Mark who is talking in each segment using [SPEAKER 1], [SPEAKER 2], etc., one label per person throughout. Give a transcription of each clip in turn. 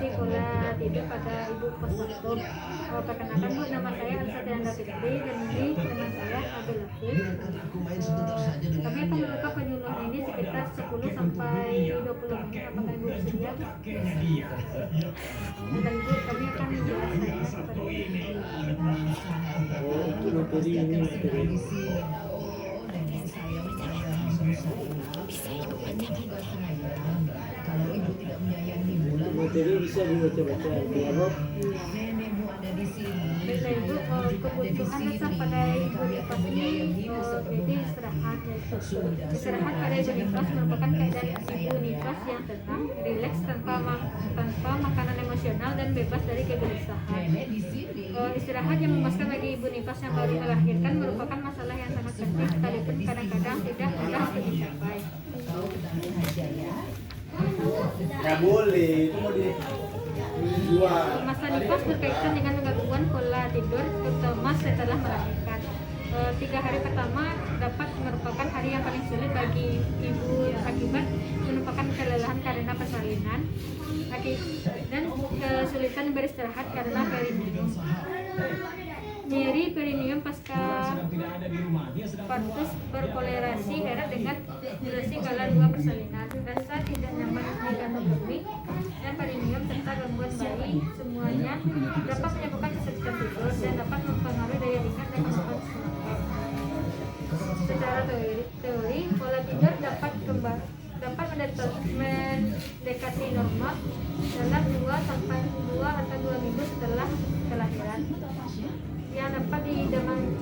[SPEAKER 1] solusi pola tidur pada ibu postpartum. Perkenalkan Bu, nama saya Alisa Tianda Fitri dan ini teman saya Abdul Latif. Kami akan membuka penyuluhan ini sekitar 10 sampai 20 menit. Apakah Ibu bersedia? Dan Ibu, kami akan menjelaskannya kepada
[SPEAKER 2] Itu materi ini materi.
[SPEAKER 3] Kalau ibu tidak menyayangi bola,
[SPEAKER 2] Materi bisa dibaca-baca ya, Bob.
[SPEAKER 3] nenek bu ada di sini.
[SPEAKER 1] Baiklah Ibu, kebutuhan dasar pada ibu nifas ini jadi istirahat. Istirahat pada ibu nifas merupakan keadaan ibu nifas yang tenang, rileks tanpa makanan emosional dan bebas dari kegelisahan.
[SPEAKER 3] Nenek di sini.
[SPEAKER 1] Istirahat yang memuaskan bagi ibu nifas yang baru melahirkan merupakan masalah yang sangat penting sekalipun kadang-kadang tidak mudah untuk dicapai.
[SPEAKER 3] Kau tenang saja ya.
[SPEAKER 2] Nggak boleh, itu mau dijual.
[SPEAKER 1] Masa nifas berkaitan dengan gangguan pola tidur, terutama setelah melahirkan. 3 hari pertama dapat merupakan hari yang paling sulit bagi ibu akibat merupakan kelelahan karena persalinan dan kesulitan beristirahat karena perineum. Nyeri perineum pasca partus berkolerasi erat dengan durasi kala 2 persalinan, rasa tidak nyaman di kantong kemih dan perineum serta gangguan bayi semuanya dapat menyebabkan kesulitan tidur dan dapat mempengaruhi daya ingat dan kemampuan senapang. Secara teori pola tidur dapat mendekati normal dalam 2 sampai 2 atau 2 minggu setelah kelahiran. Yang dapat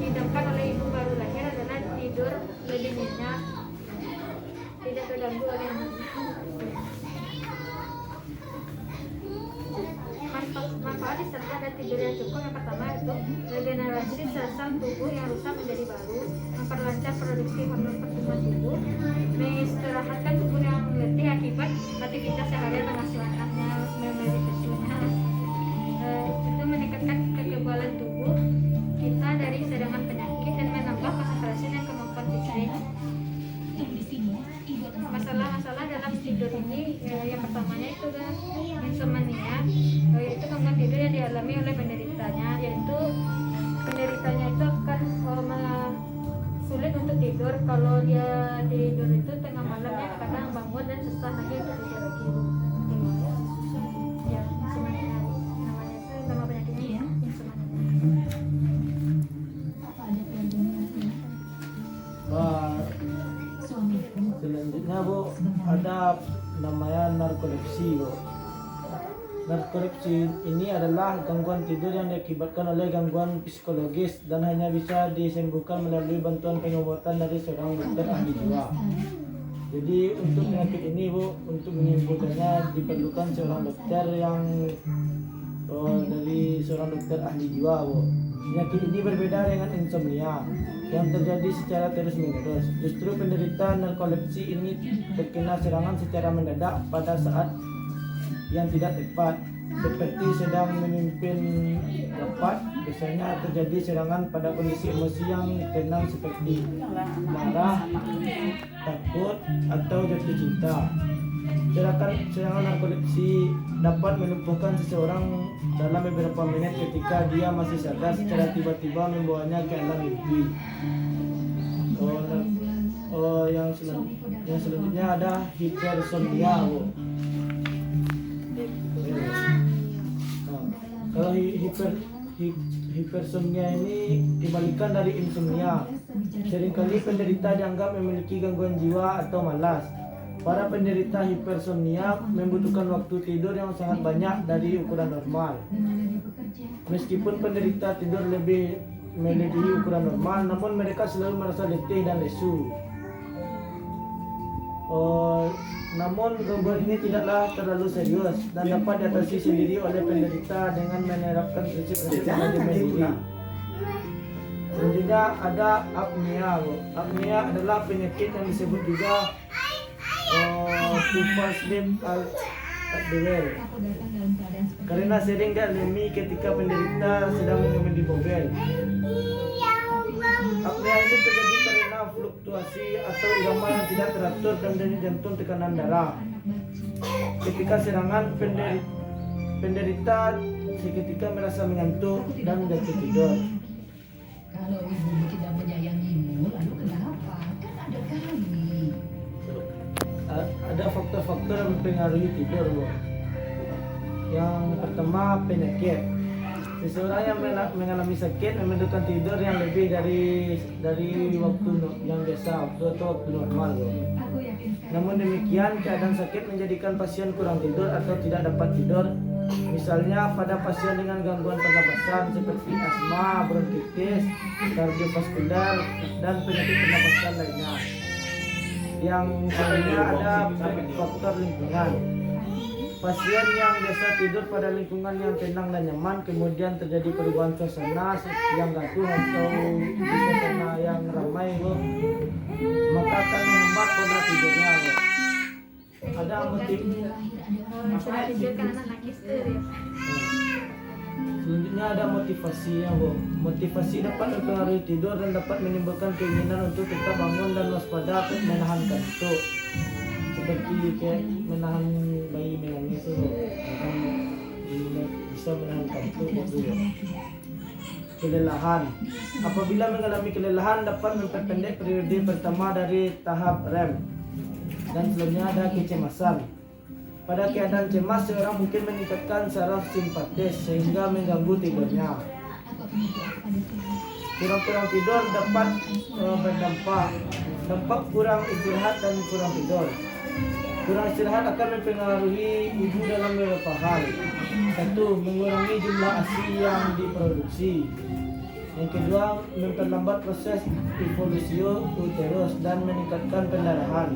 [SPEAKER 1] didamkan oleh ibu baru lahir adalah tidur lebih nyenyak, tidak terganggu oleh manfaat disertai dan tidur yang cukup. Yang pertama itu regenerasi sel-sel tubuh yang rusak menjadi baru, memperlancar produksi hormon pertumbuhan tubuh, mengistirahatkan tubuh yang letih akibat aktivitas seharian mengasuh anaknya, memelihara susunya, itu meningkatkan kekebalan tubuh kita dari serangan penyakit dan menambah konsentrasi dan kemampuan fisik. Masalah-masalah dalam tidur ini yang pertamanya itu kan insomnia, yaitu gangguan tidur yang dialami oleh penderitanya, yaitu penderitanya itu akan sulit untuk tidur. Kalau dia tidur itu tengah malamnya kadang bangun dan susah lagi untuk tidur lagi. Ya, insomnia namanya itu, nama penyakitnya ya, insomnia.
[SPEAKER 2] Selanjutnya Bu, ada namanya narkolepsi Bu. Narkolepsi ini adalah gangguan tidur yang diakibatkan oleh gangguan psikologis dan hanya bisa disembuhkan melalui bantuan pengobatan dari seorang dokter ahli jiwa. Jadi untuk penyakit ini Bu, untuk menyembuhkannya diperlukan seorang dokter yang dari seorang dokter ahli jiwa Bu. Penyakit ini berbeda dengan insomnia yang terjadi secara terus-menerus. Justru penderita narkolepsi ini terkena serangan secara mendadak pada saat yang tidak tepat, seperti sedang memimpin rapat. Biasanya terjadi serangan pada kondisi emosi yang tenang seperti marah, takut, atau jatuh cinta. Serangan narkolepsi dapat melumpuhkan seseorang dalam beberapa menit ketika dia masih sadar, secara tiba-tiba membawanya ke alam mimpi. Yang selanjutnya ada hipersomnia Bu. Kalau hipersomnia ini dibalikan dari insomnia. Seringkali penderita dianggap memiliki gangguan jiwa atau malas. Para penderita hipersomnia membutuhkan waktu tidur yang sangat banyak dari ukuran normal. Meskipun penderita tidur lebih melebihi ukuran normal, namun mereka selalu merasa letih dan lesu. Namun gangguan ini tidaklah terlalu serius dan dapat diatasi sendiri oleh penderita dengan menerapkan prinsip-prinsip manajemen diri. Selanjutnya ada apnea. Apnea adalah penyakit yang disebut juga poor sleep at the well, karena sering dialami ketika penderita sedang mengemudi mobil. Apnea itu terjadi karena fluktuasi atau irama yang tidak teratur dan denyut jantung, tekanan darah. Ketika serangan penderita seketika merasa mengantuk dan jatuh tidur.
[SPEAKER 3] Kalau ibumu tidak menyayangimu, lalu kenapa? Kan ada kami.
[SPEAKER 2] Ada faktor-faktor yang mempengaruhi tidur, Bu. Yang pertama, penyakit. Seseorang yang mengalami sakit membutuhkan tidur yang lebih dari waktu yang biasa atau waktu normal, Bu. Namun demikian, keadaan sakit menjadikan pasien kurang tidur atau tidak dapat tidur. Misalnya pada pasien dengan gangguan pernapasan seperti asma, bronkitis, kardiovaskular, dan penyakit pernapasan lainnya. Yang lainnya ada faktor lingkungan. Pasien yang biasa tidur pada lingkungan yang tenang dan nyaman, kemudian terjadi perubahan suasana yang gaduh atau suasana yang ramai, Bu, maka akan menghambat pola tidurnya, Bu. Ada motif.
[SPEAKER 1] Sudah tidur kan anak nangis tuh ya.
[SPEAKER 2] Selanjutnya ada motivasinya, Bu. Motivasi dapat mempengaruhi tidur dan dapat menimbulkan keinginan untuk tetap bangun dan waspada untuk menahan kantuk. Seperti kayak menahan bayi menangis itu, akan bisa menahan kantuk itu. Kelelahan. Apabila mengalami kelelahan dapat memperpendek periode pertama dari tahap REM. Dan selanjutnya ada kecemasan. Pada keadaan cemas, seorang mungkin meningkatkan saraf simpatis sehingga mengganggu tidurnya. Kurang tidur dapat berdampak kurang istirahat dan kurang tidur. Kurang istirahat akan mempengaruhi ibu dalam beberapa hal. Satu, mengurangi jumlah ASI yang diproduksi. Yang kedua, memperlambat proses evolusio uterus dan meningkatkan pendarahan.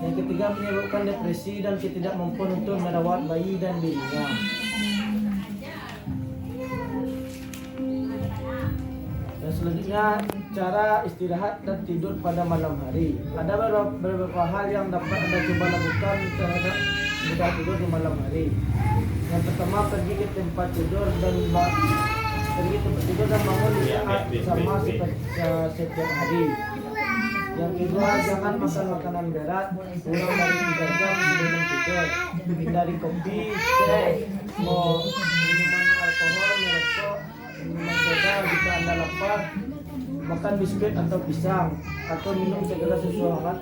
[SPEAKER 2] Yang ketiga, menyebabkan depresi dan ketidakmampuan untuk merawat bayi dan dirinya. Dan selanjutnya, cara istirahat dan tidur pada malam hari. Ada beberapa hal yang dapat Anda coba lakukan terhadap mudah tidur di malam hari. Yang pertama, pergi ke tempat tidur dan bangun di saat sama seperti setiap hari. Yang kedua, jangan makan makanan berat kurang dari 3 jam sebelum tidur. Hindari kopi, teh, minuman alkohol, merokok, minuman soda jika Anda lapar. Makan biskuit atau pisang atau minum segala susu hangat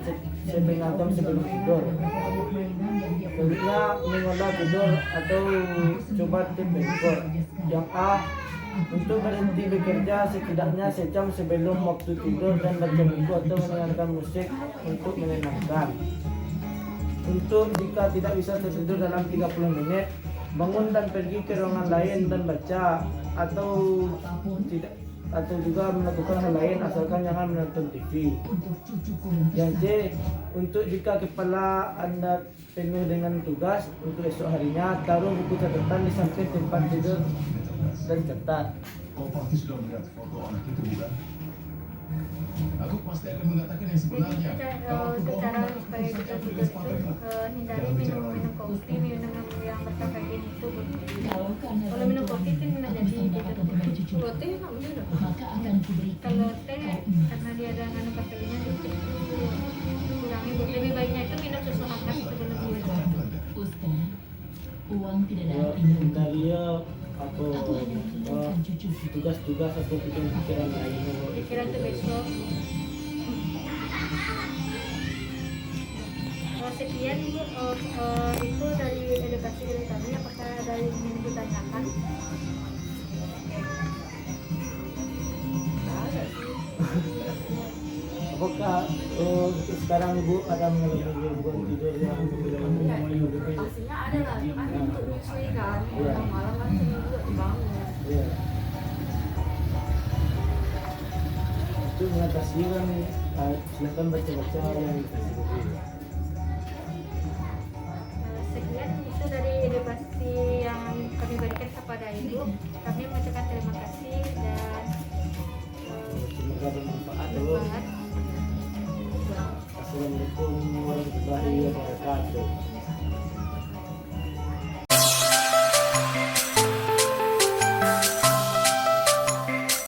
[SPEAKER 2] setengah jam sebelum tidur. Selanjutnya, mengolah tidur atau coba tip bengkok. Yang A, untuk berhenti bekerja setidaknya sejam sebelum waktu tidur dan baca buku atau mendengarkan musik untuk menenangkan. Untuk jika tidak bisa tertidur dalam 30 menit, bangun dan pergi ke ruangan lain dan baca atau juga melakukan hal lain asalkan jangan menonton TV. Yang C, untuk jika kepala Anda penuh dengan tugas untuk esok harinya, taruh buku catatan di samping tempat tidur dan catat.
[SPEAKER 4] Kau pasti sudah melihat foto anak itu, bukan? Aku pasti akan mengatakan yang sebenarnya. Kalau aku bohong,
[SPEAKER 1] Secara
[SPEAKER 4] aku
[SPEAKER 1] supaya
[SPEAKER 4] bisa
[SPEAKER 1] kita
[SPEAKER 4] jatuh
[SPEAKER 1] tidur
[SPEAKER 4] sepatah
[SPEAKER 1] itu
[SPEAKER 4] lima.
[SPEAKER 1] hindari minum kopi, minum yang berkafein itu.
[SPEAKER 3] Kalau karena
[SPEAKER 1] Kalau minum kopi kan menjadi tidur.
[SPEAKER 5] Kalau teh nggak bener.
[SPEAKER 3] maka akan kuberikan
[SPEAKER 1] Kalau teh karena dia ada mengandung kafeinnya itu kurangi. Lebih baiknya itu minum susu hangat sebelum tidur.
[SPEAKER 3] Ustaz. Uang tidak
[SPEAKER 2] Ya,
[SPEAKER 3] dapat diminum.
[SPEAKER 2] hindari ya atau
[SPEAKER 3] Aku hanya tunjukkan cucu.
[SPEAKER 2] tugas-tugas atau pikiran lainnya.
[SPEAKER 1] Pikiran itu besok. Sekian Bu, itu dari edukasi dari kami. Apakah ada yang ingin ditanyakan?
[SPEAKER 2] Apakah sekarang Ibu ada mengalami gangguan tidur yang
[SPEAKER 5] Pastinya ada lah, kan untuk menyusui kan.
[SPEAKER 2] Iya.
[SPEAKER 5] Malam kan seminggu dibangun.
[SPEAKER 2] ya. Itu mengatasi kan silakan baca-baca yang dikasih buku.
[SPEAKER 1] Sekian itu dari edukasi yang kami berikan kepada Ibu. Kami mengucapkan terima kasih dan
[SPEAKER 2] Semoga bermanfaat dulu.
[SPEAKER 1] bermanfaat.
[SPEAKER 2] Assalamualaikum warahmatullahi wabarakatuh.